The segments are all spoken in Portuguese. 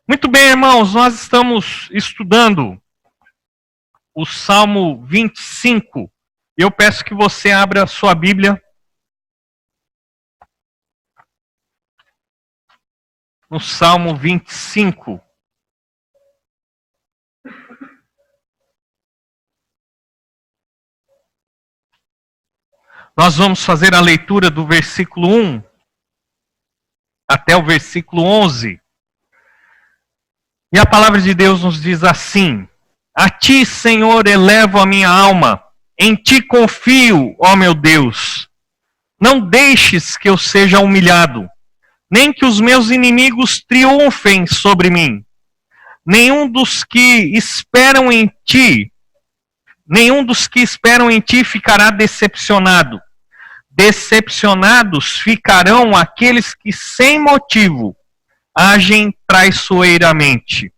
Muito bem, irmãos, nós estamos estudando o Salmo 25. Eu peço que você abra a sua Bíblia no Salmo 25. Nós vamos fazer a leitura do versículo 1 até o versículo 11. E a palavra de Deus nos diz assim: A ti, Senhor, elevo a minha alma, em ti confio, ó meu Deus. Não deixes que eu seja humilhado, nem que os meus inimigos triunfem sobre mim. Nenhum dos que esperam em ti ficará decepcionado. Decepcionados ficarão aqueles que sem motivo agem traiçoeiramente.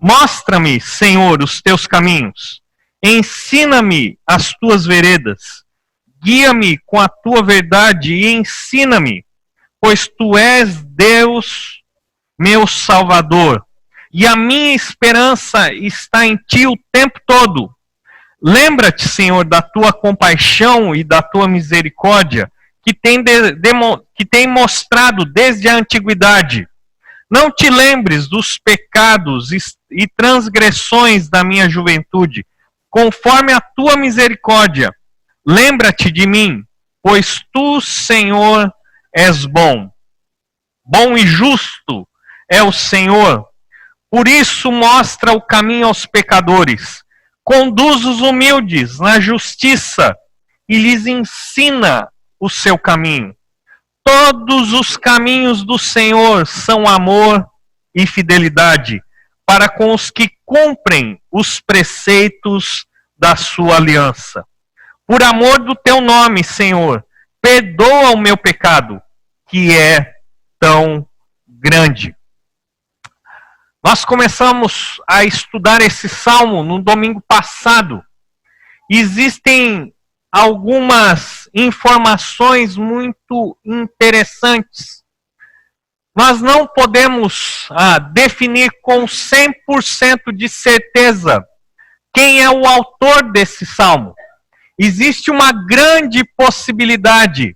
Mostra-me, Senhor, os teus caminhos. Ensina-me as tuas veredas. Guia-me com a tua verdade e ensina-me, pois tu és Deus, meu Salvador, e a minha esperança está em ti o tempo todo. Lembra-te, Senhor, da tua compaixão e da tua misericórdia, que tem mostrado desde a antiguidade. Não te lembres dos pecados e transgressões da minha juventude, conforme a tua misericórdia. Lembra-te de mim, pois tu, Senhor, és bom. Bom e justo é o Senhor. Por isso mostra o caminho aos pecadores. Conduz os humildes na justiça e lhes ensina o seu caminho. Todos os caminhos do Senhor são amor e fidelidade para com os que cumprem os preceitos da sua aliança. Por amor do teu nome, Senhor, perdoa o meu pecado, que é tão grande. Nós começamos a estudar esse salmo no domingo passado. Existem algumas informações muito interessantes. Nós não podemos definir com 100% de certeza quem é o autor desse salmo. Existe uma grande possibilidade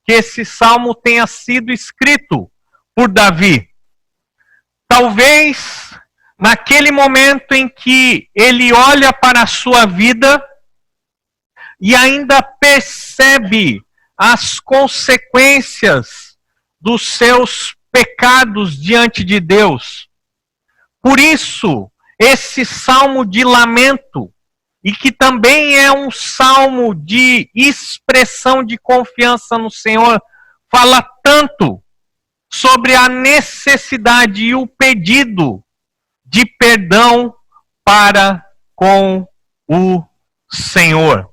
que esse salmo tenha sido escrito por Davi. Talvez naquele momento em que ele olha para a sua vida e ainda percebe as consequências dos seus pecados diante de Deus. Por isso, esse salmo de lamento, e que também é um salmo de expressão de confiança no Senhor, fala tanto sobre a necessidade e o pedido de perdão para com o Senhor.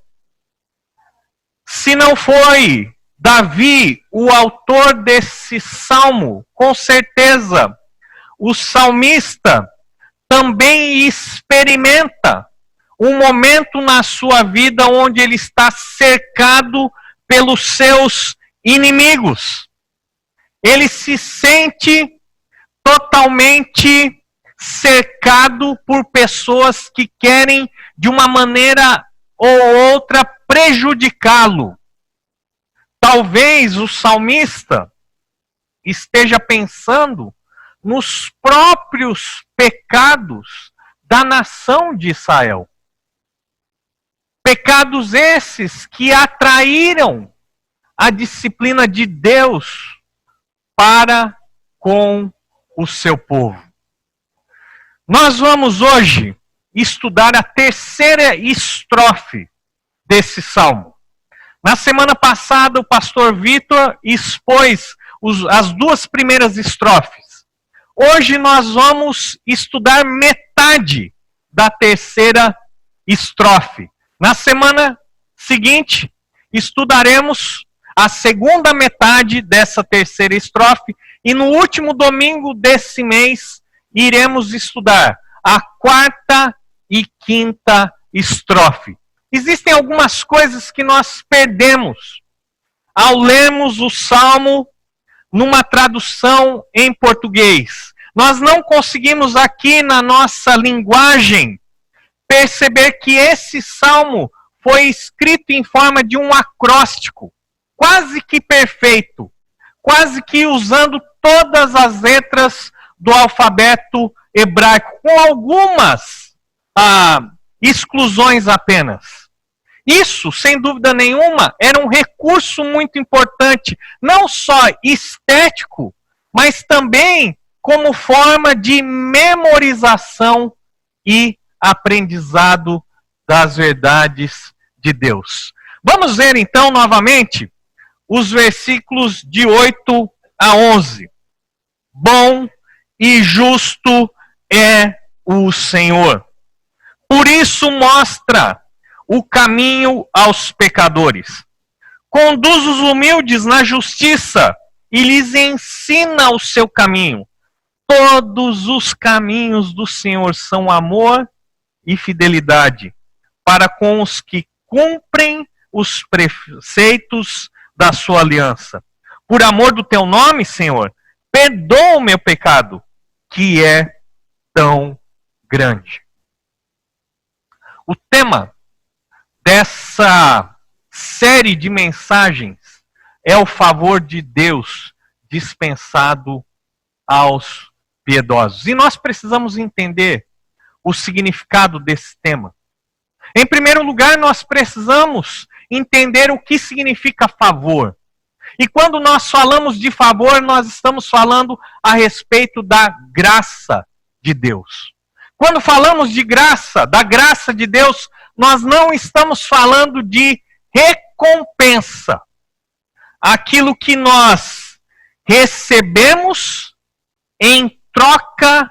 Se não foi Davi o autor desse salmo, com certeza o salmista também experimenta um momento na sua vida onde ele está cercado pelos seus inimigos. Ele se sente totalmente cercado por pessoas que querem, de uma maneira ou outra, prejudicá-lo. Talvez o salmista esteja pensando nos próprios pecados da nação de Israel. Pecados esses que atraíram a disciplina de Deus para com o seu povo. Nós vamos hoje estudar a terceira estrofe desse salmo. Na semana passada, o pastor Vitor expôs as duas primeiras estrofes. Hoje nós vamos estudar metade da terceira estrofe. Na semana seguinte, estudaremos a segunda metade dessa terceira estrofe. E no último domingo desse mês, iremos estudar a quarta e quinta estrofe. Existem algumas coisas que nós perdemos ao lermos o salmo numa tradução em português. Nós não conseguimos aqui na nossa linguagem perceber que esse salmo foi escrito em forma de um acróstico, quase que perfeito, quase que usando todas as letras do alfabeto hebraico, com algumas exclusões apenas. Isso, sem dúvida nenhuma, era um recurso muito importante, não só estético, mas também como forma de memorização e aprendizado das verdades de Deus. Vamos ver então novamente os versículos de 8 a 11. Bom e justo é o Senhor. Por isso mostra o caminho aos pecadores. Conduz os humildes na justiça e lhes ensina o seu caminho. Todos os caminhos do Senhor são amor e fidelidade para com os que cumprem os preceitos da sua aliança. Por amor do teu nome, Senhor, perdoa o meu pecado, que é tão grande. O tema dessa série de mensagens é o favor de Deus dispensado aos piedosos. E nós precisamos entender o significado desse tema. Em primeiro lugar, nós precisamos entender o que significa favor. E quando nós falamos de favor, nós estamos falando a respeito da graça de Deus. Quando falamos de graça, da graça de Deus, nós não estamos falando de recompensa. Aquilo que nós recebemos em troca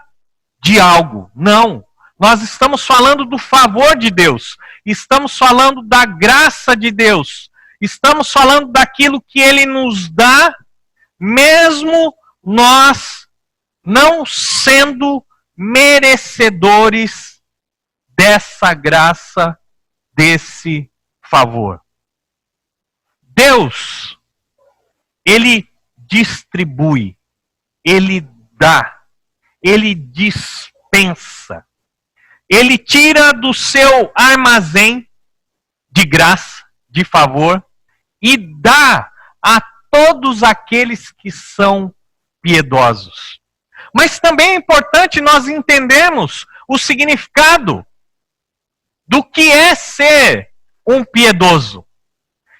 de algo. Não. Nós estamos falando do favor de Deus. Estamos falando da graça de Deus. Estamos falando daquilo que Ele nos dá, mesmo nós não sendo merecedores dessa graça, desse favor. Deus, Ele distribui, Ele dá, Ele dispensa. Ele tira do seu armazém de graça, de favor, e dá a todos aqueles que são piedosos. Mas também é importante nós entendermos o significado do que é ser um piedoso.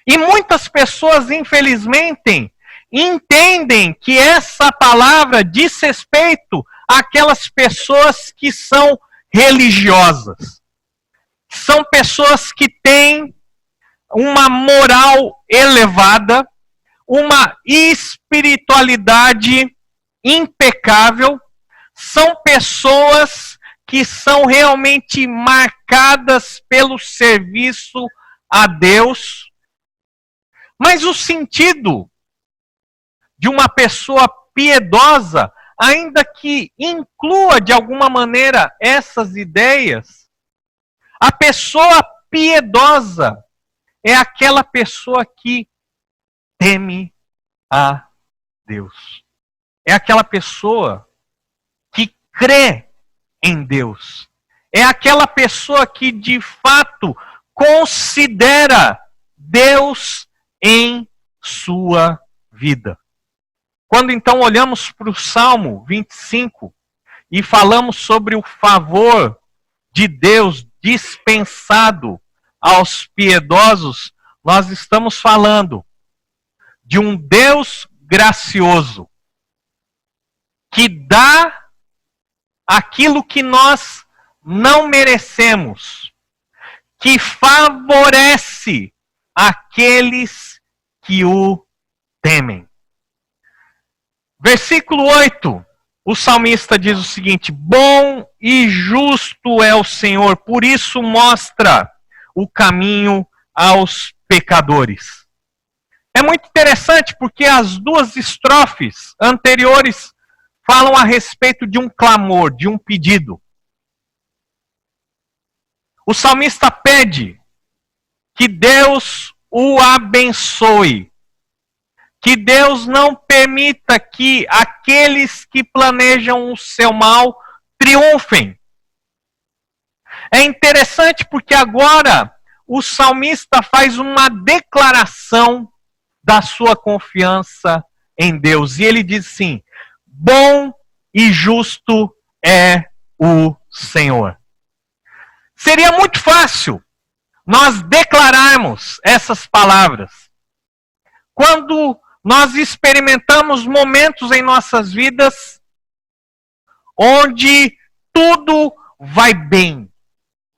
E muitas pessoas, infelizmente, entendem que essa palavra diz respeito àquelas pessoas que são religiosas. São pessoas que têm uma moral elevada, uma espiritualidade impecável, são pessoas que são realmente marcadas pelo serviço a Deus. Mas o sentido de uma pessoa piedosa, ainda que inclua de alguma maneira essas ideias, a pessoa piedosa é aquela pessoa que teme a Deus. É aquela pessoa que crê em Deus. É aquela pessoa que de fato considera Deus em sua vida. Quando então olhamos para o Salmo 25 e falamos sobre o favor de Deus dispensado aos piedosos, nós estamos falando de um Deus gracioso que dá aquilo que nós não merecemos, que favorece aqueles que o temem. Versículo 8, o salmista diz o seguinte: bom e justo é o Senhor, por isso mostra o caminho aos pecadores. É muito interessante porque as duas estrofes anteriores falam a respeito de um clamor, de um pedido. O salmista pede que Deus o abençoe, que Deus não permita que aqueles que planejam o seu mal triunfem. É interessante porque agora o salmista faz uma declaração da sua confiança em Deus. E ele diz assim: bom e justo é o Senhor. Seria muito fácil nós declararmos essas palavras quando nós experimentamos momentos em nossas vidas onde tudo vai bem,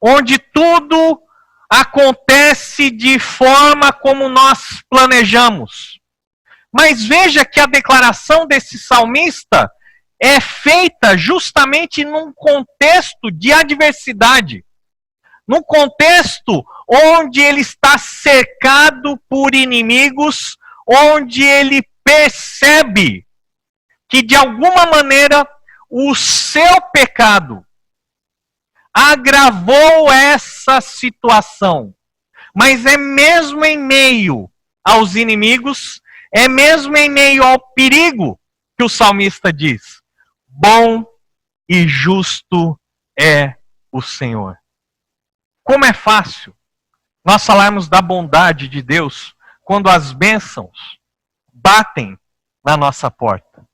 onde tudo acontece de forma como nós planejamos. Mas veja que a declaração desse salmista é feita justamente num contexto de adversidade, num contexto onde ele está cercado por inimigos, onde ele percebe que de alguma maneira o seu pecado agravou essa situação. Mas é mesmo em meio aos inimigos, é mesmo em meio ao perigo que o salmista diz: bom e justo é o Senhor. Como é fácil nós falarmos da bondade de Deus quando as bênçãos batem na nossa porta.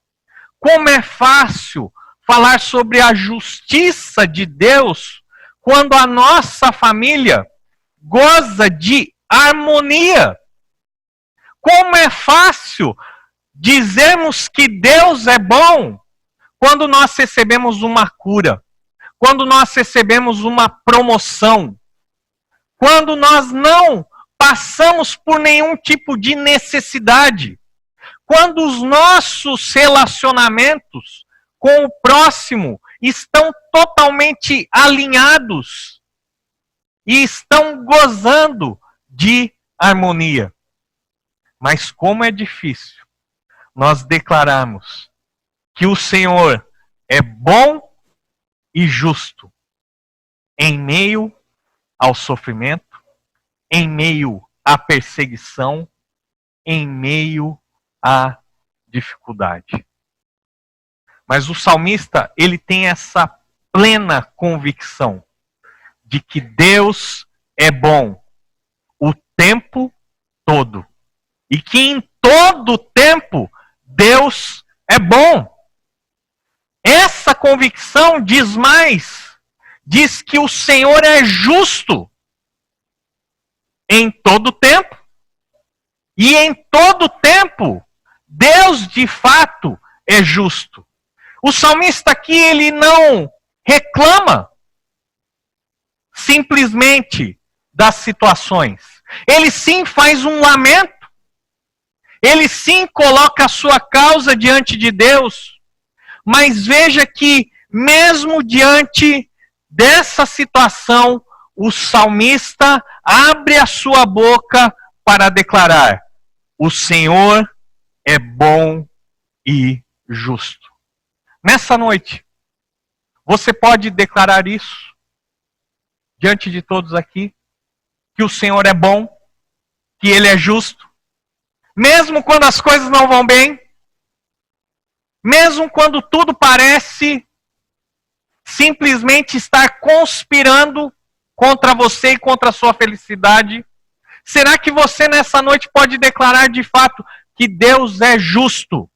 Como é fácil falar sobre a justiça de Deus quando a nossa família goza de harmonia. Como é fácil dizermos que Deus é bom quando nós recebemos uma cura, quando nós recebemos uma promoção, quando nós não passamos por nenhum tipo de necessidade, quando os nossos relacionamentos com o próximo estão totalmente alinhados e estão gozando de harmonia. Mas como é difícil nós declararmos que o Senhor é bom e justo em meio ao sofrimento, em meio à perseguição, em meio à dificuldade. Mas o salmista, ele tem essa plena convicção de que Deus é bom o tempo todo. E que em todo tempo Deus é bom. Essa convicção diz mais, diz que o Senhor é justo em todo tempo. E em todo tempo, Deus de fato é justo. O salmista aqui, ele não reclama simplesmente das situações. Ele sim faz um lamento. Ele sim coloca a sua causa diante de Deus. Mas veja que, mesmo diante dessa situação, o salmista abre a sua boca para declarar: o Senhor é bom e justo. Nessa noite, você pode declarar isso diante de todos aqui, que o Senhor é bom, que Ele é justo, mesmo quando as coisas não vão bem, mesmo quando tudo parece simplesmente estar conspirando contra você e contra a sua felicidade. Será que você nessa noite pode declarar de fato que Deus é justo?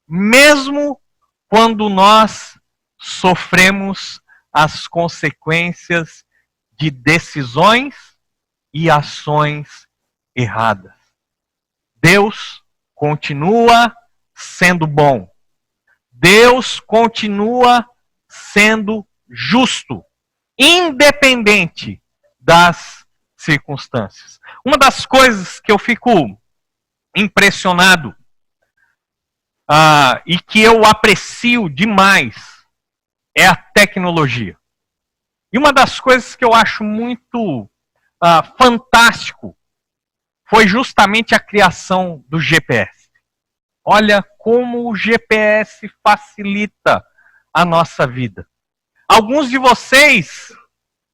Mesmo quando nós sofremos as consequências de decisões e ações erradas. Deus continua sendo bom. Deus continua sendo justo, independente das circunstâncias. Uma das coisas que eu fico impressionado e que eu aprecio demais é a tecnologia. E uma das coisas que eu acho muito fantástico foi justamente a criação do GPS. Olha como o GPS facilita a nossa vida. Alguns de vocês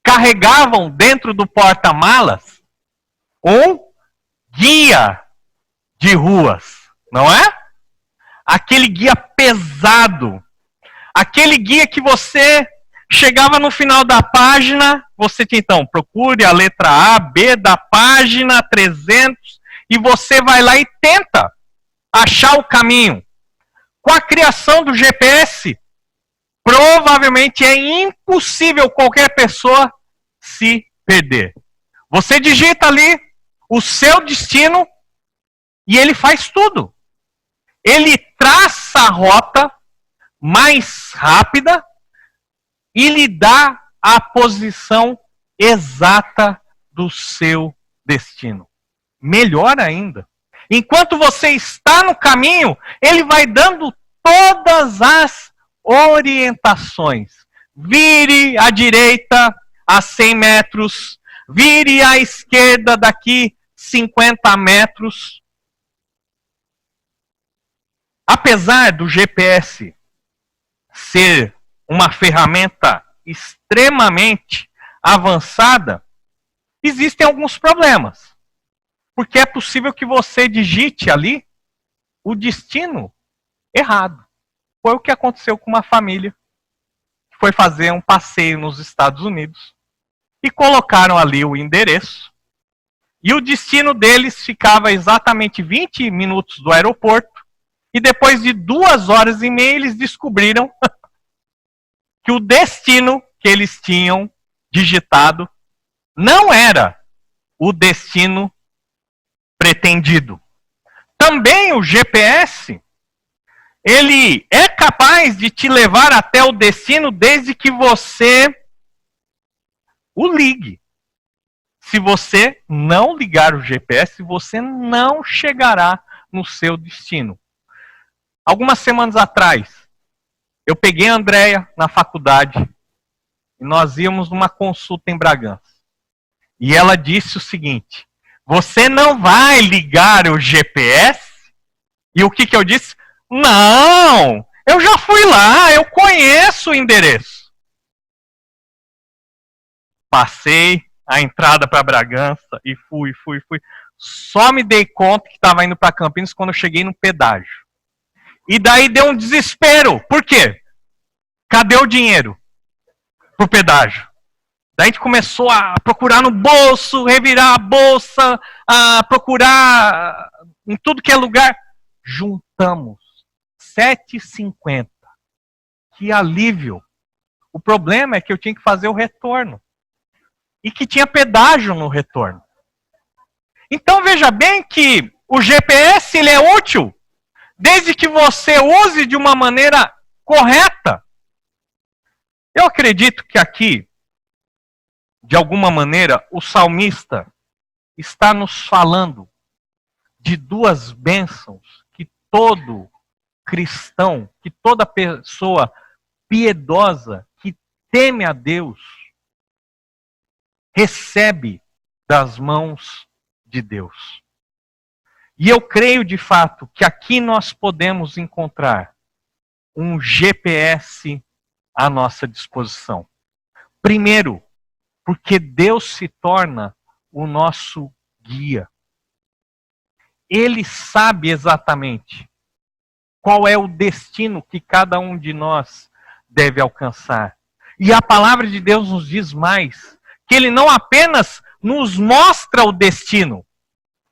carregavam dentro do porta-malas um guia de ruas, não é? Aquele guia pesado, aquele guia que você chegava no final da página, você tinha então, procure a letra A, B da página 300 e você vai lá e tenta achar o caminho. Com a criação do GPS, provavelmente é impossível qualquer pessoa se perder. Você digita ali o seu destino e ele faz tudo. Ele traça a rota mais rápida e lhe dá a posição exata do seu destino. Melhor ainda, enquanto você está no caminho, ele vai dando todas as orientações. Vire à direita a 100 metros, vire à esquerda daqui 50 metros. Apesar do GPS ser uma ferramenta extremamente avançada, existem alguns problemas. Porque é possível que você digite ali o destino errado. Foi o que aconteceu com uma família que foi fazer um passeio nos Estados Unidos e colocaram ali o endereço. E o destino deles ficava exatamente 20 minutos do aeroporto. E depois de 2 horas e meia, eles descobriram que o destino que eles tinham digitado não era o destino pretendido. Também o GPS, ele é capaz de te levar até o destino desde que você o ligue. Se você não ligar o GPS, você não chegará no seu destino. Algumas semanas atrás, eu peguei a Andréia na faculdade e nós íamos numa consulta em Bragança. E ela disse o seguinte: você não vai ligar o GPS? E o que eu disse? Não, eu já fui lá, eu conheço o endereço. Passei a entrada para Bragança e fui. Só me dei conta que estava indo para Campinas quando eu cheguei no pedágio. E daí deu um desespero. Por quê? Cadê o dinheiro pro pedágio? Daí a gente começou a procurar no bolso, revirar a bolsa, a procurar em tudo que é lugar. Juntamos R$7,50. Que alívio. O problema é que eu tinha que fazer o retorno. E que tinha pedágio no retorno. Então veja bem que o GPS ele é útil desde que você use de uma maneira correta. Eu acredito que aqui, de alguma maneira, o salmista está nos falando de 2 bênçãos que todo cristão, que toda pessoa piedosa, que teme a Deus, recebe das mãos de Deus. E eu creio de fato que aqui nós podemos encontrar um GPS à nossa disposição. Primeiro, porque Deus se torna o nosso guia. Ele sabe exatamente qual é o destino que cada um de nós deve alcançar. E a palavra de Deus nos diz mais, que ele não apenas nos mostra o destino,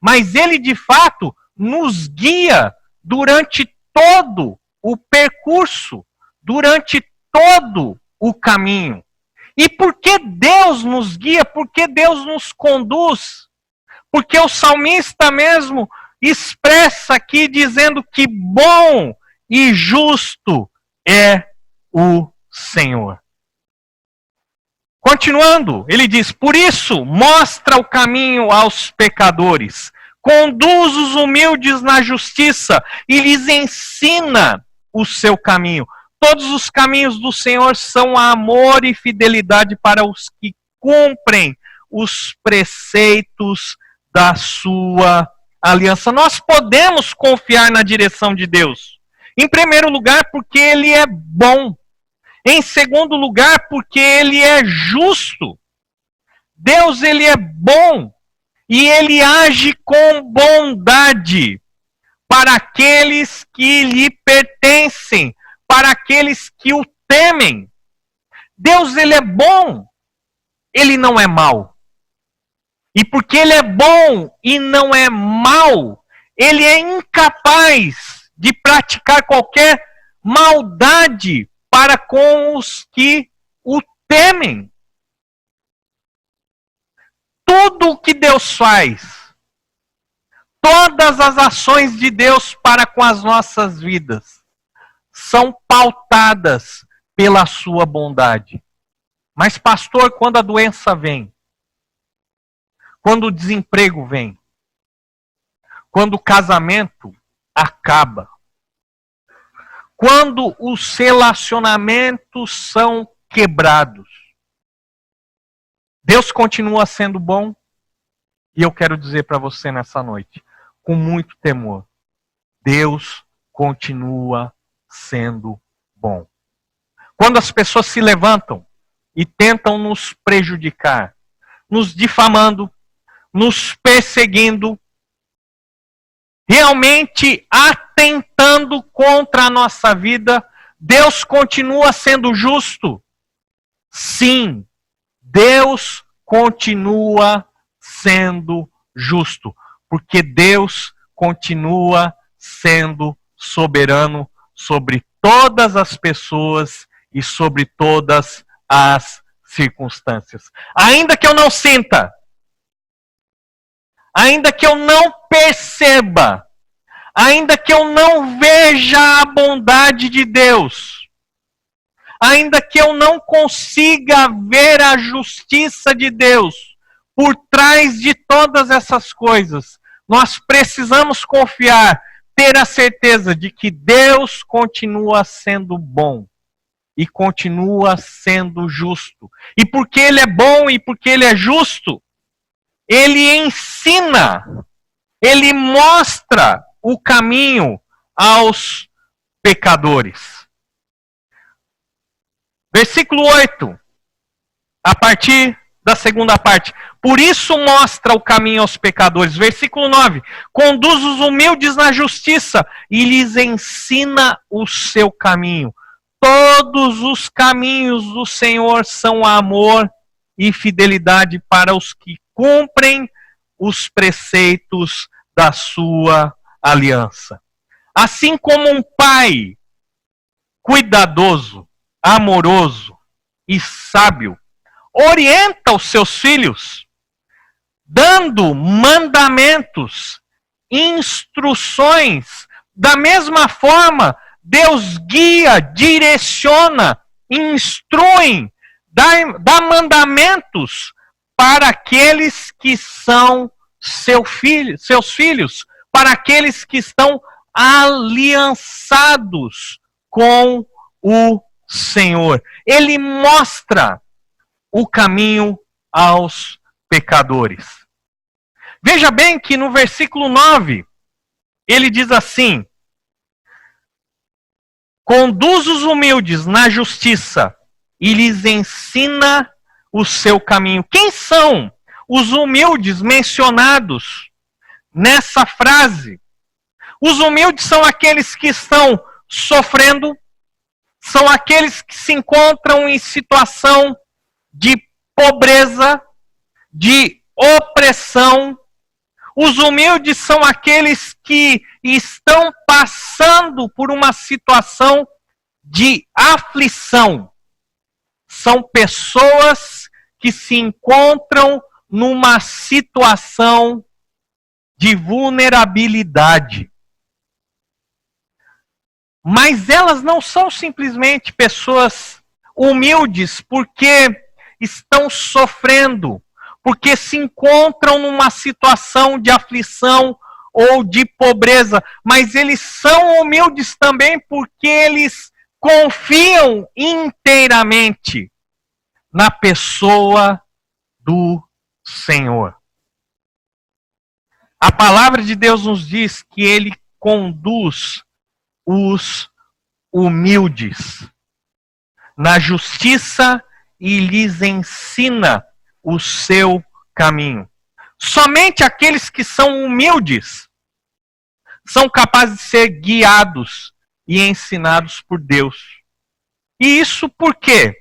mas ele de fato nos guia durante todo o percurso, durante todo o caminho. E por que Deus nos guia? Por que Deus nos conduz? Porque o salmista mesmo expressa aqui dizendo que bom e justo é o Senhor. Continuando, ele diz: por isso, mostra o caminho aos pecadores, conduz os humildes na justiça e lhes ensina o seu caminho. Todos os caminhos do Senhor são amor e fidelidade para os que cumprem os preceitos da sua aliança. Nós podemos confiar na direção de Deus. Em primeiro lugar, porque Ele é bom. Em segundo lugar, porque Ele é justo. Deus, Ele é bom. E Ele age com bondade. para aqueles que lhe pertencem, para aqueles que o temem. Deus, ele é bom, ele não é mau. E porque ele é bom e não é mau, ele é incapaz de praticar qualquer maldade para com os que o temem. Tudo o que Deus faz, todas as ações de Deus para com as nossas vidas, são pautadas pela sua bondade. Mas, pastor, quando a doença vem, quando o desemprego vem, quando o casamento acaba, quando os relacionamentos são quebrados, Deus continua sendo bom? E eu quero dizer para você nessa noite, com muito temor, Deus continua sendo bom. Quando as pessoas se levantam e tentam nos prejudicar, nos difamando, nos perseguindo, realmente atentando contra a nossa vida, Deus continua sendo justo? Sim, Deus continua sendo justo, porque Deus continua sendo soberano sobre todas as pessoas e sobre todas as circunstâncias. Ainda que eu não sinta, ainda que eu não perceba, ainda que eu não veja a bondade de Deus, ainda que eu não consiga ver a justiça de Deus por trás de todas essas coisas, nós precisamos confiar, ter a certeza de que Deus continua sendo bom e continua sendo justo. E porque Ele é bom e porque Ele é justo, Ele ensina, Ele mostra o caminho aos pecadores. Versículo 8, a partir da segunda parte. Por isso mostra o caminho aos pecadores. Versículo 9. Conduz os humildes na justiça e lhes ensina o seu caminho. Todos os caminhos do Senhor são amor e fidelidade para os que cumprem os preceitos da sua aliança. Assim como um pai cuidadoso, amoroso e sábio orienta os seus filhos, dando mandamentos, instruções, da mesma forma, Deus guia, direciona, instrui, dá mandamentos para aqueles que são seus filhos, para aqueles que estão aliançados com o Senhor. Ele mostra o caminho aos pecadores. Veja bem que no versículo 9, ele diz assim: conduz os humildes na justiça e lhes ensina o seu caminho. Quem são os humildes mencionados nessa frase? Os humildes são aqueles que estão sofrendo, são aqueles que se encontram em situação de pobreza, de opressão. Os humildes são aqueles que estão passando por uma situação de aflição. São pessoas que se encontram numa situação de vulnerabilidade. Mas elas não são simplesmente pessoas humildes porque estão sofrendo, porque se encontram numa situação de aflição ou de pobreza, mas eles são humildes também porque eles confiam inteiramente na pessoa do Senhor. A palavra de Deus nos diz que Ele conduz os humildes na justiça e lhes ensina o seu caminho. Somente aqueles que são humildes são capazes de ser guiados e ensinados por Deus. E isso por quê?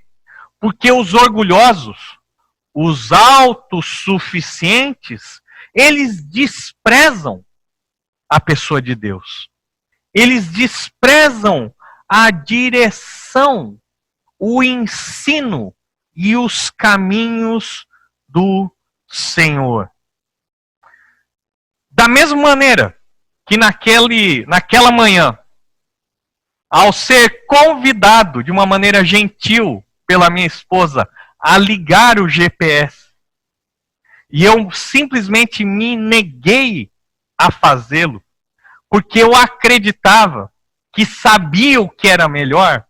Porque os orgulhosos, os autossuficientes, eles desprezam a pessoa de Deus. Eles desprezam a direção, o ensino e os caminhos do Senhor. Da mesma maneira que naquela manhã, ao ser convidado de uma maneira gentil pela minha esposa a ligar o GPS, e eu simplesmente me neguei a fazê-lo, porque eu acreditava que sabia o que era melhor,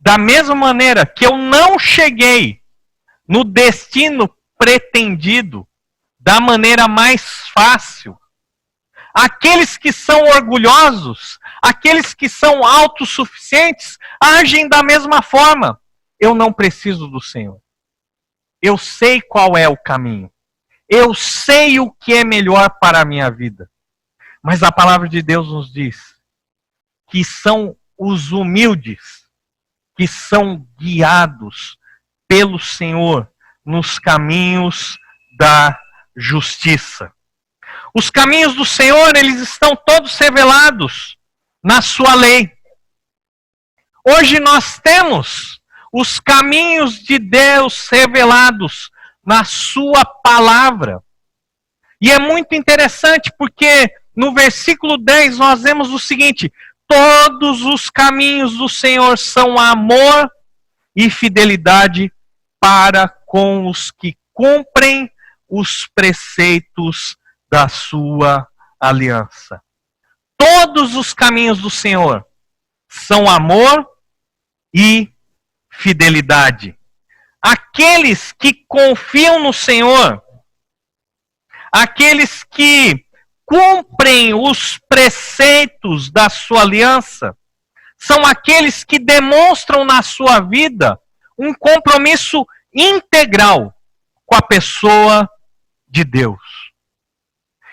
da mesma maneira que eu não cheguei no destino pretendido da maneira mais fácil, aqueles que são orgulhosos, aqueles que são autossuficientes, agem da mesma forma. Eu não preciso do Senhor. Eu sei qual é o caminho. Eu sei o que é melhor para a minha vida. Mas a palavra de Deus nos diz que são os humildes que são guiados pelo Senhor nos caminhos da justiça. Os caminhos do Senhor, eles estão todos revelados na sua lei. Hoje nós temos os caminhos de Deus revelados na sua palavra. E é muito interessante porque no versículo 10 nós vemos o seguinte: todos os caminhos do Senhor são amor e fidelidade para com os que cumprem os preceitos da sua aliança. Todos os caminhos do Senhor são amor e fidelidade. Aqueles que confiam no Senhor, aqueles que cumprem os preceitos da sua aliança, são aqueles que demonstram na sua vida um compromisso integral com a pessoa de Deus.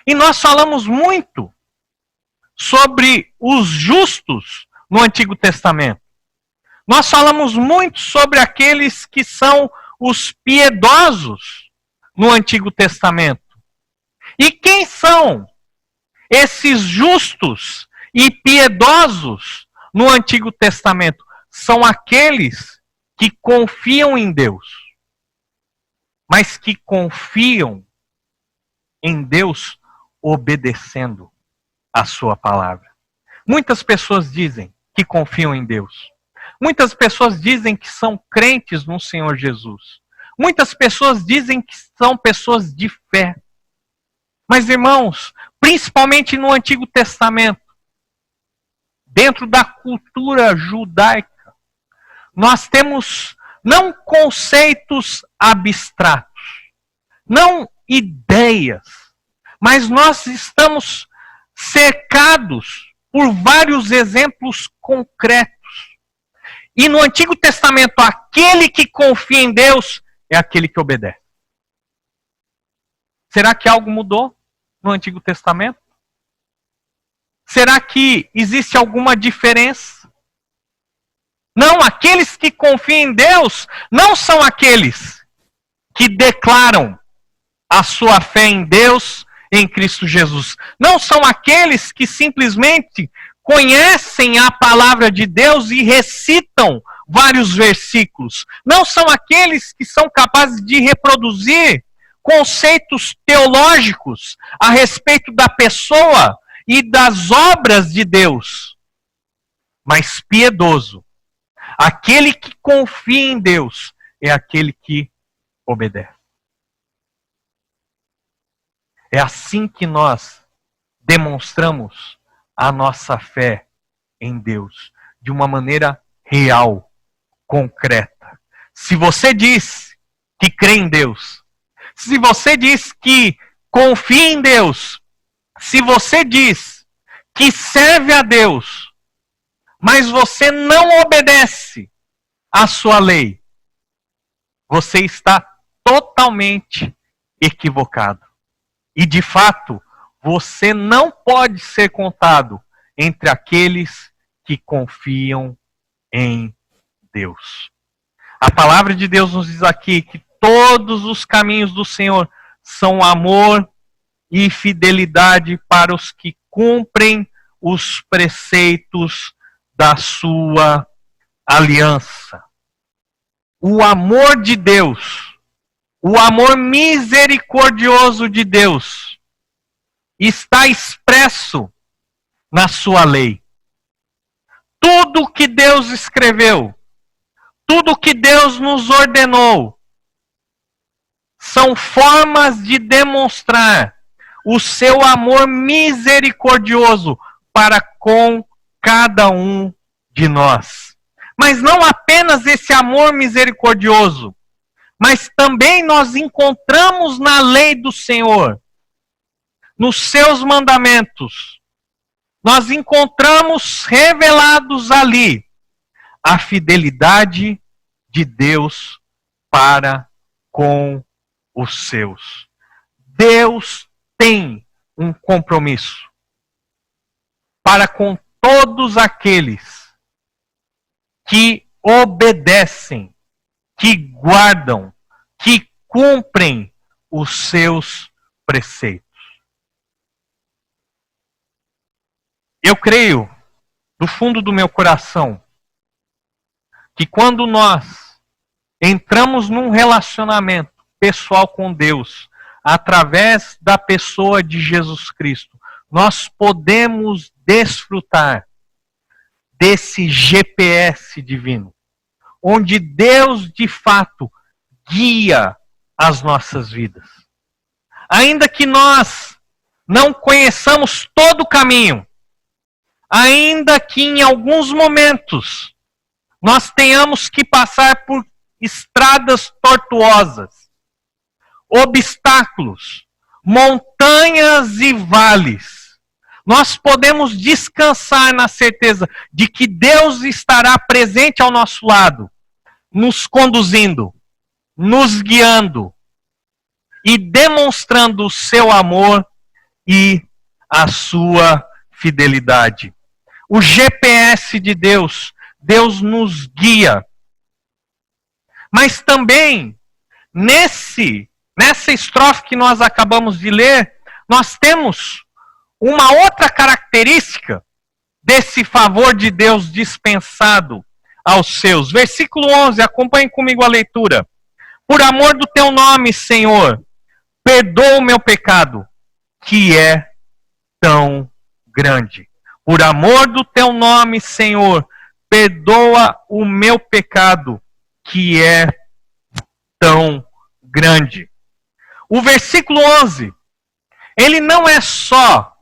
E nós falamos muito sobre os justos no Antigo Testamento. Nós falamos muito sobre aqueles que são os piedosos no Antigo Testamento. E quem são esses justos e piedosos no Antigo Testamento? São aqueles que confiam em Deus, mas que confiam em Deus obedecendo a sua palavra. Muitas pessoas dizem que confiam em Deus. Muitas pessoas dizem que são crentes no Senhor Jesus. Muitas pessoas dizem que são pessoas de fé. Mas, irmãos, principalmente no Antigo Testamento, dentro da cultura judaica, nós temos não conceitos abstratos, não ideias, mas nós estamos cercados por vários exemplos concretos. E no Antigo Testamento, aquele que confia em Deus é aquele que obedece. Será que algo mudou no Antigo Testamento? Será que existe alguma diferença? Não, aqueles que confiam em Deus não são aqueles que declaram a sua fé em Deus, em Cristo Jesus. Não são aqueles que simplesmente conhecem a palavra de Deus e recitam vários versículos. Não são aqueles que são capazes de reproduzir conceitos teológicos a respeito da pessoa e das obras de Deus. Mas piedoso, aquele que confia em Deus, é aquele que obedece. É assim que nós demonstramos a nossa fé em Deus, de uma maneira real, concreta. Se você diz que crê em Deus, se você diz que confia em Deus, se você diz que serve a Deus, mas você não obedece à sua lei, você está totalmente equivocado. E de fato, você não pode ser contado entre aqueles que confiam em Deus. A palavra de Deus nos diz aqui que todos os caminhos do Senhor são amor e fidelidade para os que cumprem os preceitos da sua aliança. O amor de Deus, o amor misericordioso de Deus, está expresso na sua lei. Tudo que Deus escreveu, tudo que Deus nos ordenou, são formas de demonstrar o seu amor misericordioso para com cada um de nós. Mas não apenas esse amor misericordioso, mas também nós encontramos na lei do Senhor, nos seus mandamentos, nós encontramos revelados ali a fidelidade de Deus para com os seus. Deus tem um compromisso para com todos aqueles que obedecem, que guardam, que cumprem os seus preceitos. Eu creio, do fundo do meu coração, que quando nós entramos num relacionamento pessoal com Deus, através da pessoa de Jesus Cristo, nós podemos desfrutar desse GPS divino, onde Deus de fato guia as nossas vidas. Ainda que nós não conheçamos todo o caminho, ainda que em alguns momentos nós tenhamos que passar por estradas tortuosas, obstáculos, montanhas e vales, nós podemos descansar na certeza de que Deus estará presente ao nosso lado, nos conduzindo, nos guiando e demonstrando o seu amor e a sua fidelidade. O GPS de Deus, Deus nos guia. Mas também, nessa estrofe que nós acabamos de ler, nós temos uma outra característica desse favor de Deus dispensado aos seus. Versículo 11, acompanhe comigo a leitura. Por amor do teu nome, Senhor, perdoa o meu pecado, que é tão grande. Por amor do teu nome, Senhor, perdoa o meu pecado, que é tão grande. O versículo 11, ele não é só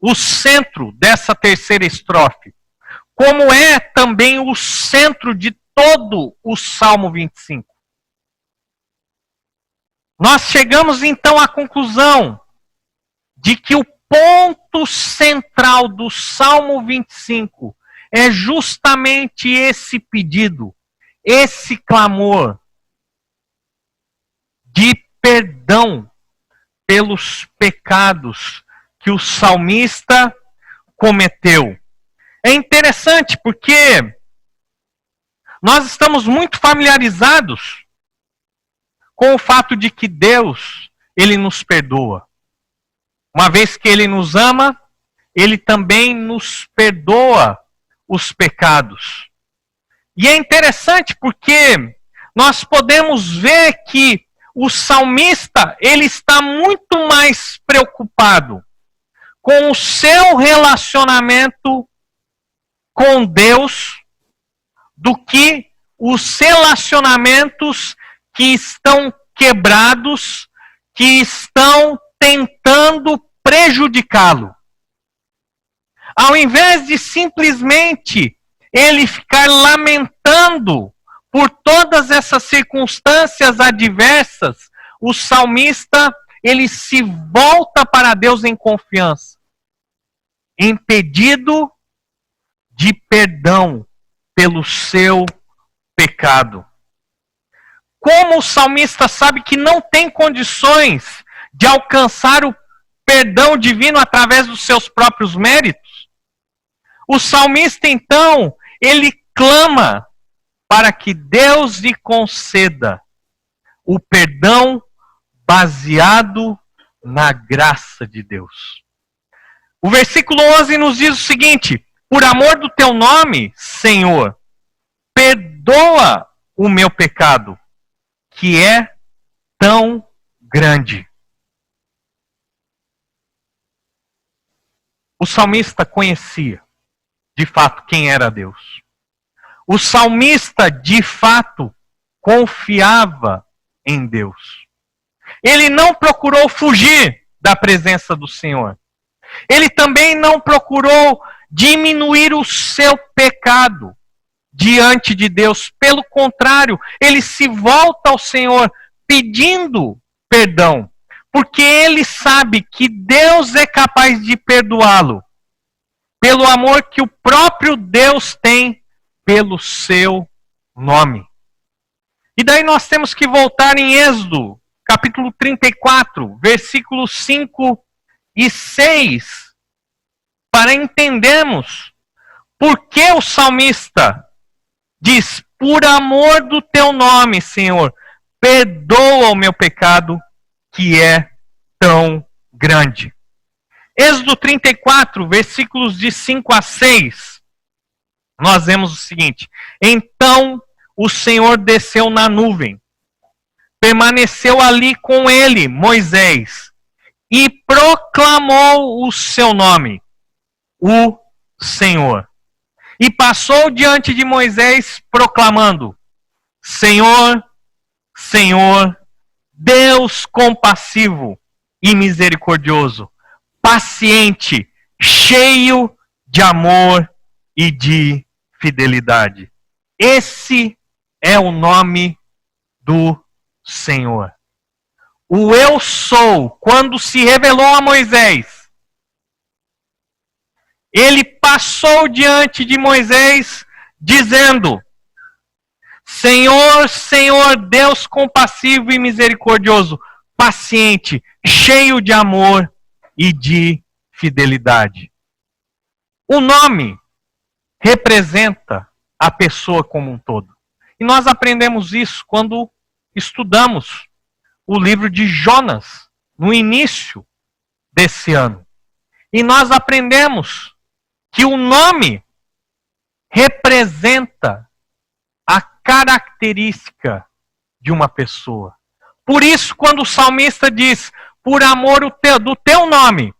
o centro dessa terceira estrofe, como é também o centro de todo o Salmo 25. Nós chegamos então à conclusão de que o ponto central do Salmo 25 é justamente esse pedido, esse clamor de perdão pelos pecados que o salmista cometeu. É interessante porque nós estamos muito familiarizados com o fato de que Deus, Ele nos perdoa. Uma vez que Ele nos ama, Ele também nos perdoa os pecados. E é interessante porque nós podemos ver que o salmista, ele está muito mais preocupado com o seu relacionamento com Deus do que os relacionamentos que estão quebrados, que estão tentando prejudicá-lo. Ao invés de simplesmente ele ficar lamentando por todas essas circunstâncias adversas, o salmista, ele se volta para Deus em confiança, em pedido de perdão pelo seu pecado. Como o salmista sabe que não tem condições de alcançar o perdão divino através dos seus próprios méritos? O salmista, então, ele clama para que Deus lhe conceda o perdão baseado na graça de Deus. O versículo 11 nos diz o seguinte: por amor do teu nome, Senhor, perdoa o meu pecado, que é tão grande. O salmista conhecia, de fato, quem era Deus. O salmista, de fato, confiava em Deus. Ele não procurou fugir da presença do Senhor. Ele também não procurou diminuir o seu pecado diante de Deus. Pelo contrário, ele se volta ao Senhor pedindo perdão, porque ele sabe que Deus é capaz de perdoá-lo pelo amor que o próprio Deus tem pelo seu nome. E daí nós temos que voltar em Êxodo, capítulo 34, versículos 5 e 6, para entendermos por que o salmista diz: por amor do teu nome, Senhor, perdoa o meu pecado, que é tão grande. Êxodo 34, versículos de 5 a 6, nós vemos o seguinte: então o Senhor desceu na nuvem, permaneceu ali com ele, Moisés, e proclamou o seu nome, o Senhor. E passou diante de Moisés proclamando: Senhor, Senhor, Deus compassivo e misericordioso, paciente, cheio de amor e de fidelidade. Esse é o nome do Senhor. O eu sou, quando se revelou a Moisés, ele passou diante de Moisés dizendo: Senhor, Senhor, Deus compassivo e misericordioso, paciente, cheio de amor e de fidelidade. O nome representa a pessoa como um todo. E nós aprendemos isso quando estudamos o livro de Jonas, no início desse ano. E nós aprendemos que o nome representa a característica de uma pessoa. Por isso, quando o salmista diz: por amor do teu nome,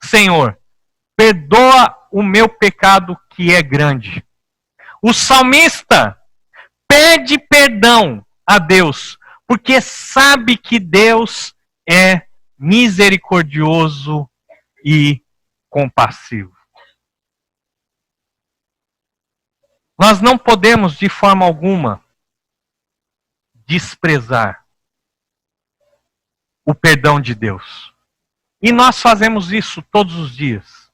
Senhor, perdoa o meu pecado que é grande. O salmista pede perdão a Deus, porque sabe que Deus é misericordioso e compassivo. Nós não podemos, de forma alguma, desprezar o perdão de Deus. E nós fazemos isso todos os dias.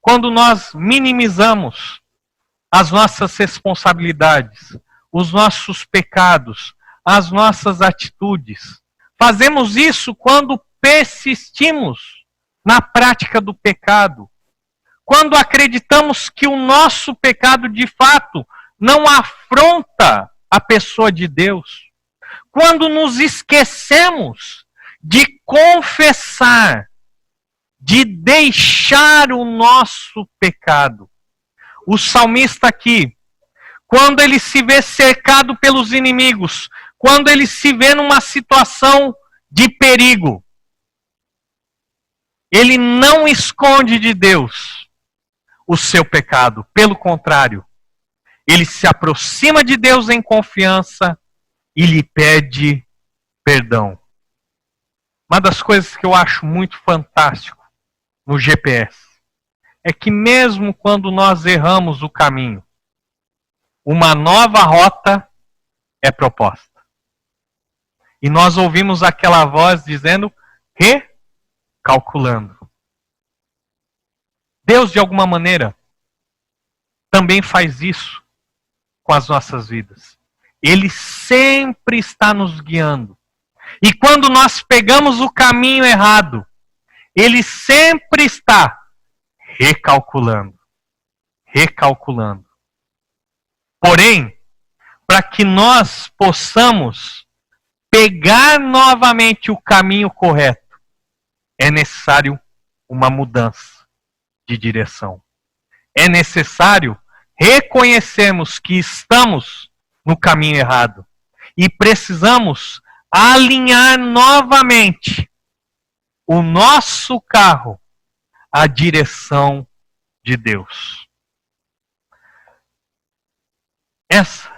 Quando nós minimizamos as nossas responsabilidades, os nossos pecados, as nossas atitudes, fazemos isso quando persistimos na prática do pecado. Quando acreditamos que o nosso pecado, de fato, não afronta a pessoa de Deus. Quando nos esquecemos de confessar, de deixar o nosso pecado. O salmista aqui, quando ele se vê cercado pelos inimigos, quando ele se vê numa situação de perigo, ele não esconde de Deus o seu pecado. Pelo contrário, ele se aproxima de Deus em confiança e lhe pede perdão. Uma das coisas que eu acho muito fantástico no GPS é que mesmo quando nós erramos o caminho, uma nova rota é proposta. E nós ouvimos aquela voz dizendo: recalculando. Deus, de alguma maneira, também faz isso com as nossas vidas. Ele sempre está nos guiando. E quando nós pegamos o caminho errado, Ele sempre está recalculando. Recalculando. Porém, para que nós possamos pegar novamente o caminho correto, é necessário uma mudança de direção. É necessário reconhecermos que estamos no caminho errado e precisamos alinhar novamente o nosso carro à direção de Deus. Essa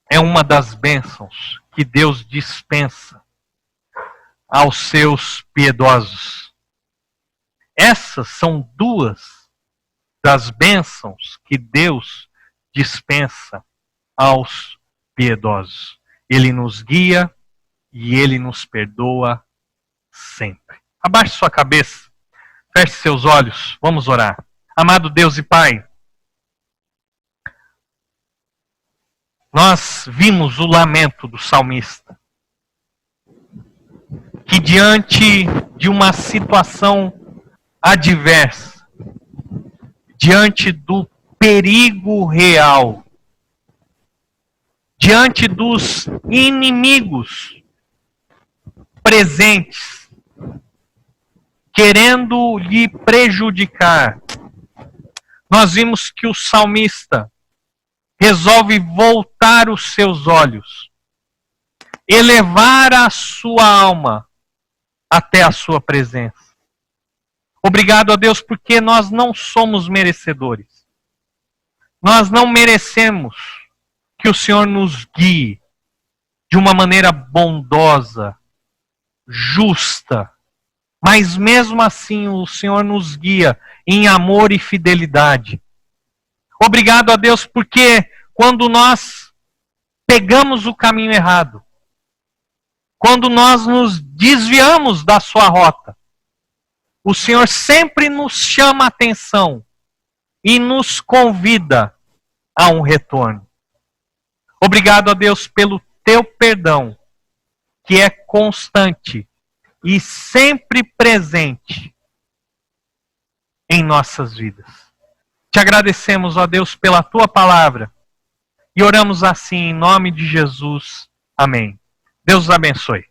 é uma das bênçãos que Deus dispensa aos seus piedosos. Essas são duas das bênçãos que Deus dispensa aos piedosos. Ele nos guia e Ele nos perdoa sempre. Abaixe sua cabeça, feche seus olhos, vamos orar. Amado Deus e Pai, nós vimos o lamento do salmista, que diante de uma situação adversa, diante do perigo real, diante dos inimigos presentes, querendo lhe prejudicar, nós vimos que o salmista resolve voltar os seus olhos, elevar a sua alma até a sua presença. Obrigado a Deus, porque nós não somos merecedores. Nós não merecemos que o Senhor nos guie de uma maneira bondosa, justa, mas mesmo assim o Senhor nos guia em amor e fidelidade. Obrigado a Deus, porque quando nós pegamos o caminho errado, quando nós nos desviamos da sua rota, o Senhor sempre nos chama a atenção e nos convida a um retorno. Obrigado a Deus pelo teu perdão, que é constante e sempre presente em nossas vidas. Te agradecemos, ó Deus, pela tua palavra e oramos assim em nome de Jesus. Amém. Deus os abençoe.